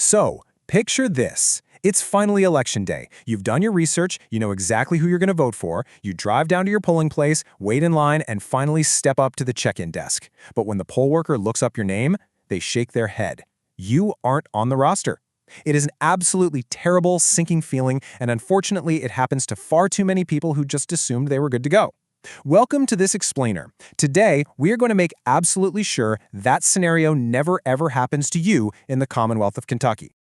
So, picture this. It's finally election day. You've done your research, you know exactly who you're going to vote for, you drive down to your polling place, wait in line, and finally step up to the check-in desk. But when the poll worker looks up your name, they shake their head. You aren't on the roster. It is an absolutely terrible, sinking feeling, and unfortunately, it happens to far too many people who just assumed they were good to go. Welcome to this explainer. Today, we are going to make absolutely sure that scenario never ever happens to you in the Commonwealth of Kentucky.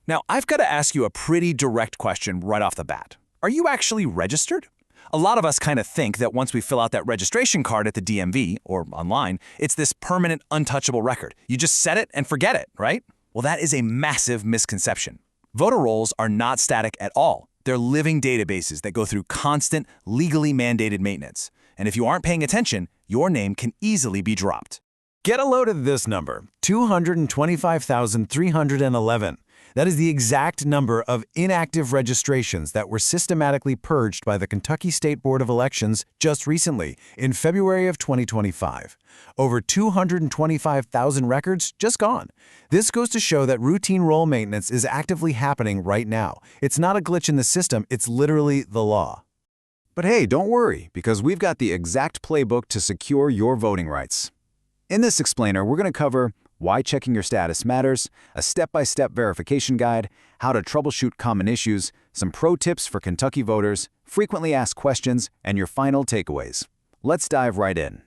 Now, I've got to ask you a pretty direct question right off the bat. Are you actually registered? A lot of us kind of think that once we fill out that registration card at the DMV or online, it's this permanent, untouchable record. You just set it and forget it, right? Well, that is a massive misconception. Voter rolls are not static at all. They're living databases that go through constant, legally mandated maintenance. And if you aren't paying attention, your name can easily be dropped. Get a load of this number, 225,311. That is the exact number of inactive registrations that were systematically purged by the Kentucky State Board of Elections just recently, in February of 2025. Over 225,000 records just gone. This goes to show that routine roll maintenance is actively happening right now. It's not a glitch in the system, it's literally the law. But hey, don't worry, because we've got the exact playbook to secure your voting rights. In this explainer, we're going to cover why checking your status matters, a step-by-step verification guide, how to troubleshoot common issues, some pro tips for Kentucky voters, frequently asked questions, and your final takeaways. Let's dive right in.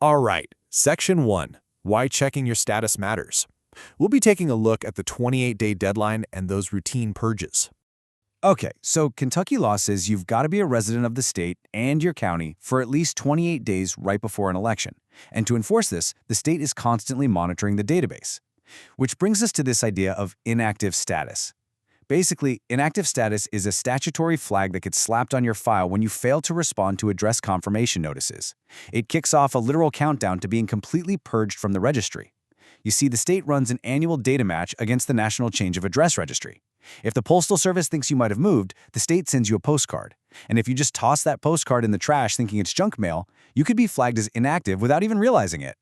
All right, Section 1, Why Checking Your Status Matters. We'll be taking a look at the 28-day deadline and those routine purges. Okay, so Kentucky law says you've got to be a resident of the state and your county for at least 28 days right before an election. And to enforce this, the state is constantly monitoring the database. Which brings us to this idea of inactive status. Basically, inactive status is a statutory flag that gets slapped on your file when you fail to respond to address confirmation notices. It kicks off a literal countdown to being completely purged from the registry. You see, the state runs an annual data match against the National Change of Address Registry. If the Postal Service thinks you might have moved, the state sends you a postcard. And if you just toss that postcard in the trash thinking it's junk mail, you could be flagged as inactive without even realizing it.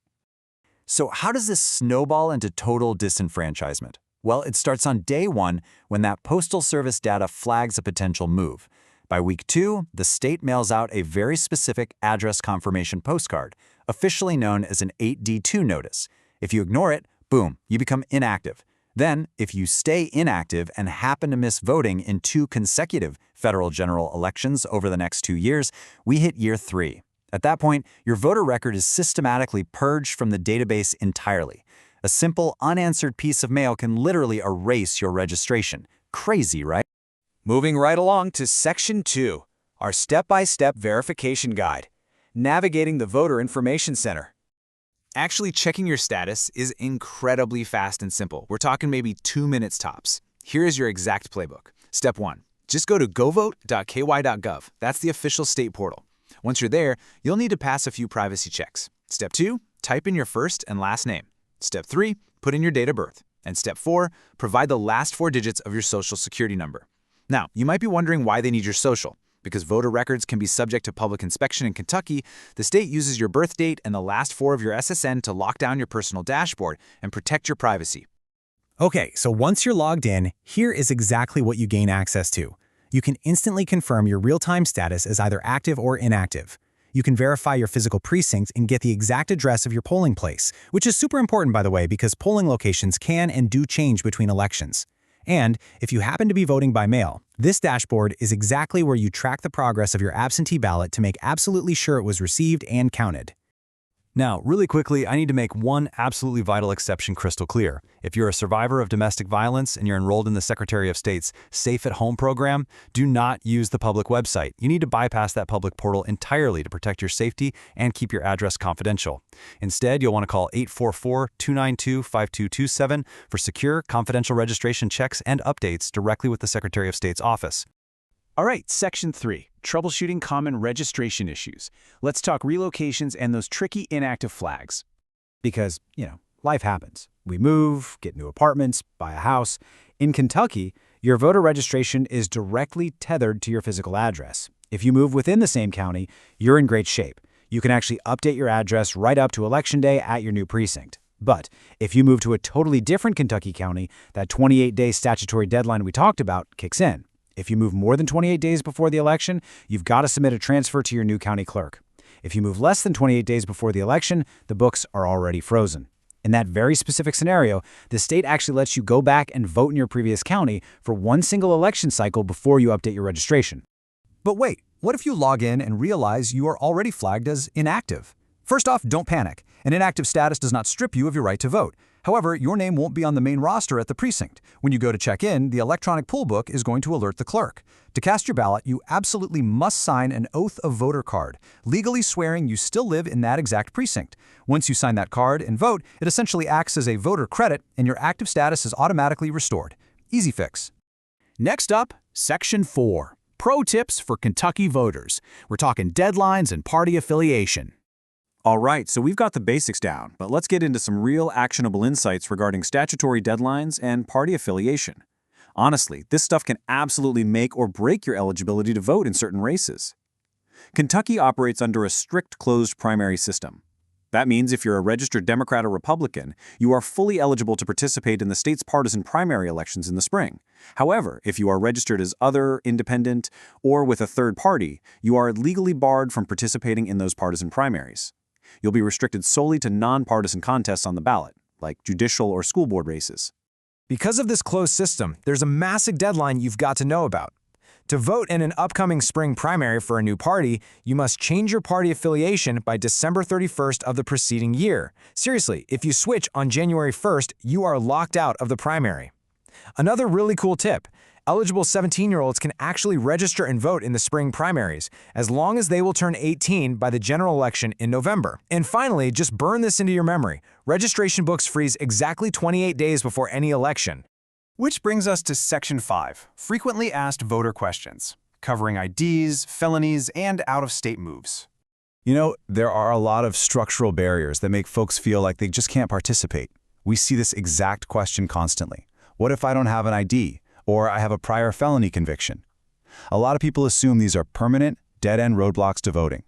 So how does this snowball into total disenfranchisement? Well, it starts on day 1 when that Postal Service data flags a potential move. By week 2, the state mails out a very specific address confirmation postcard, officially known as an 8D2 notice. If you ignore it, boom, you become inactive. Then, if you stay inactive and happen to miss voting in 2 consecutive federal general elections over the next 2 years, we hit year 3. At that point, your voter record is systematically purged from the database entirely. A simple, unanswered piece of mail can literally erase your registration. Crazy, right? Moving right along to Section 2, our step-by-step verification guide, navigating the Voter Information Center. Actually checking your status is incredibly fast and simple. We're talking maybe 2 minutes tops. Here is your exact playbook. Step 1, just go to govote.ky.gov. That's the official state portal. Once you're there, you'll need to pass a few privacy checks. Step 2, type in your first and last name. Step 3, put in your date of birth. And Step 4, provide the last 4 digits of your social security number. Now, you might be wondering why they need your social. Because voter records can be subject to public inspection in Kentucky, the state uses your birth date and the last 4 of your SSN to lock down your personal dashboard and protect your privacy. Okay, so once you're logged in, here is exactly what you gain access to. You can instantly confirm your real-time status as either active or inactive. You can verify your physical precinct and get the exact address of your polling place, which is super important, by the way, because polling locations can and do change between elections. And if you happen to be voting by mail, this dashboard is exactly where you track the progress of your absentee ballot to make absolutely sure it was received and counted. Now, really quickly, I need to make one absolutely vital exception crystal clear. If you're a survivor of domestic violence and you're enrolled in the Secretary of State's Safe at Home program, do not use the public website. You need to bypass that public portal entirely to protect your safety and keep your address confidential. Instead, you'll want to call 844-292-5227 for secure, confidential registration checks and updates directly with the Secretary of State's office. All right, Section 3, troubleshooting common registration issues. Let's talk relocations and those tricky inactive flags. Because, life happens. We move, get new apartments, buy a house. In Kentucky, your voter registration is directly tethered to your physical address. If you move within the same county, you're in great shape. You can actually update your address right up to Election Day at your new precinct. But if you move to a totally different Kentucky county, that 28-day statutory deadline we talked about kicks in. If you move more than 28 days before the election, you've got to submit a transfer to your new county clerk. If you move less than 28 days before the election, the books are already frozen. In that very specific scenario, the state actually lets you go back and vote in your previous county for one single election cycle before you update your registration. But wait, what if you log in and realize you are already flagged as inactive? First off, don't panic. An inactive status does not strip you of your right to vote. However, your name won't be on the main roster at the precinct. When you go to check in, the electronic poll book is going to alert the clerk. To cast your ballot, you absolutely must sign an oath of voter card, legally swearing you still live in that exact precinct. Once you sign that card and vote, it essentially acts as a voter credit and your active status is automatically restored. Easy fix. Next up, Section 4. Pro tips for Kentucky voters. We're talking deadlines and party affiliation. All right, so we've got the basics down, but let's get into some real actionable insights regarding statutory deadlines and party affiliation. Honestly, this stuff can absolutely make or break your eligibility to vote in certain races. Kentucky operates under a strict closed primary system. That means if you're a registered Democrat or Republican, you are fully eligible to participate in the state's partisan primary elections in the spring. However, if you are registered as other, independent, or with a third party, you are legally barred from participating in those partisan primaries. You'll be restricted solely to nonpartisan contests on the ballot, like judicial or school board races. Because of this closed system, there's a massive deadline you've got to know about. To vote in an upcoming spring primary for a new party, you must change your party affiliation by December 31st of the preceding year. Seriously, if you switch on January 1st, you are locked out of the primary. Another really cool tip: eligible 17-year-olds can actually register and vote in the spring primaries, as long as they will turn 18 by the general election in November. And finally, just burn this into your memory: registration books freeze exactly 28 days before any election. Which brings us to Section 5, Frequently Asked Voter Questions, covering IDs, felonies, and out-of-state moves. You know, there are a lot of structural barriers that make folks feel like they just can't participate. We see this exact question constantly. What if I don't have an ID? Or I have a prior felony conviction? A lot of people assume these are permanent, dead-end roadblocks to voting.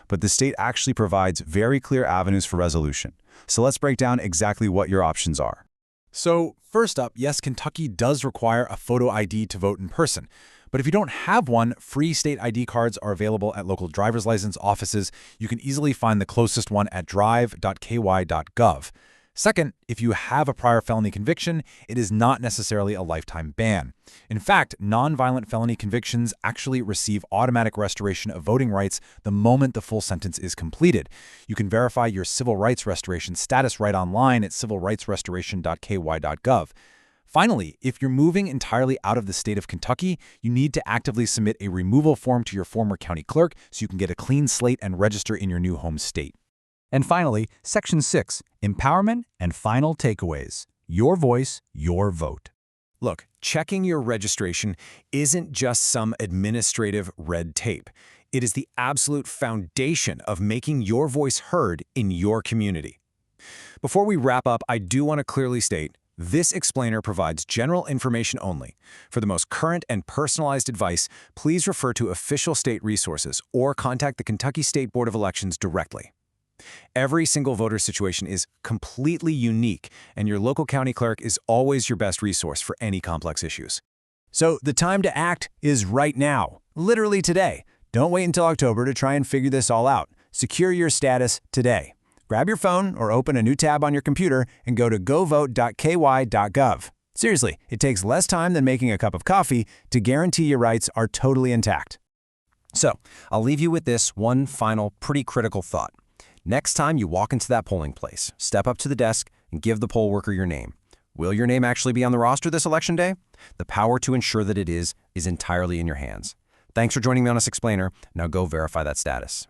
But the state actually provides very clear avenues for resolution. So let's break down exactly what your options are. So first up, yes, Kentucky does require a photo ID to vote in person. But if you don't have one, free state ID cards are available at local driver's license offices. You can easily find the closest one at drive.ky.gov. Second, if you have a prior felony conviction, it is not necessarily a lifetime ban. In fact, nonviolent felony convictions actually receive automatic restoration of voting rights the moment the full sentence is completed. You can verify your civil rights restoration status right online at civilrightsrestoration.ky.gov. Finally, if you're moving entirely out of the state of Kentucky, you need to actively submit a removal form to your former county clerk so you can get a clean slate and register in your new home state. And finally, Section 6, Empowerment and Final Takeaways. Your voice, your vote. Look, checking your registration isn't just some administrative red tape. It is the absolute foundation of making your voice heard in your community. Before we wrap up, I do want to clearly state, this explainer provides general information only. For the most current and personalized advice, please refer to official state resources or contact the Kentucky State Board of Elections directly. Every single voter situation is completely unique, and your local county clerk is always your best resource for any complex issues. So the time to act is right now, literally today. Don't wait until October to try and figure this all out. Secure your status today. Grab your phone or open a new tab on your computer and go to govote.ky.gov. Seriously, it takes less time than making a cup of coffee to guarantee your rights are totally intact. So, I'll leave you with this one final, pretty critical thought. Next time you walk into that polling place, step up to the desk and give the poll worker your name. Will your name actually be on the roster this election day? The power to ensure that it is entirely in your hands. Thanks for joining me on this explainer. Now go verify that status.